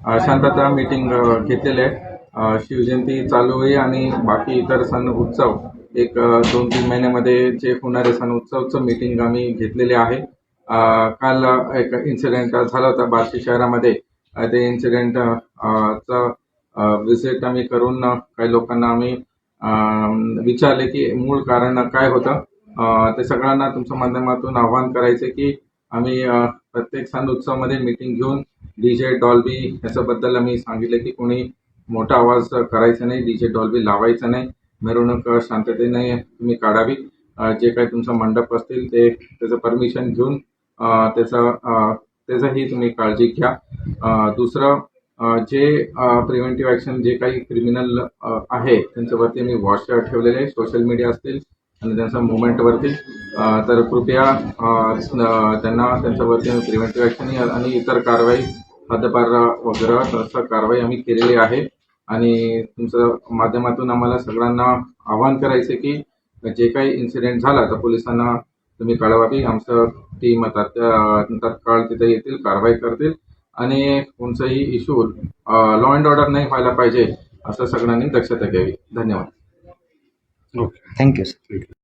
शांतता मीटिंग घेतलेले आहे. शिवजयंती चालू आहे आणि बाकी इतर सण उत्सव एक 2-3 महिन्यामध्ये जे होणारे सण उत्सवचं मीटिंग आम्ही घेतलेले आहे. काल एक इन्सिडेंट झाला होता बार्शी शहरामध्ये. ते इन्सिडेंट चा व्हिजिट आम्ही करून काही लोकांना आम्ही विचारले की मूळ कारण काय होतं. ते सगळ्यांना तुमच्या माध्यमातून आवाहन करायचे की आम्ही प्रत्येक सण उत्सवामध्ये मीटिंग घेऊन डीजे डॉल्बी याच्याबद्दल आम्ही सांगितले की कोणी मोठा आवाज करायचा नाही, डीजे डॉल्बी लावायचा नाही, मिरवणूक शांततेने तुम्ही काढावी. जे काही तुमचा मंडप असतील ते त्याचं परमिशन घेऊन त्याचाही तुम्ही काळजी घ्या. दुसरं जे प्रिव्हेंटिव्ह ॲक्शन जे काही क्रिमिनल आहे त्यांच्यावरती मी वॉच ठेवलेले आहे सोशल मीडिया असतील आणि त्यांच्या मुवमेंटवरती. तर कृपया त्यांना त्यांच्यावरती प्रिव्हेंटिव्ह ॲक्शन आणि इतर कारवाई हद्दपार वगैरे तसं कारवाई आम्ही केलेली आहे. आणि तुमच्या माध्यमातून आम्हाला सगळ्यांना आवाहन करायचे की जे काही इन्सिडेंट झाला तर पोलिसांना तुम्ही कळवावी. आमचं टीम तत्काळ तिथे येतील, कारवाई करतील आणि कोणताही इश्यू लॉ अँड ऑर्डर नाही व्हायला पाहिजे असं सगळ्यांनी दक्षता घ्यावी. धन्यवाद. Okay, thank you sir.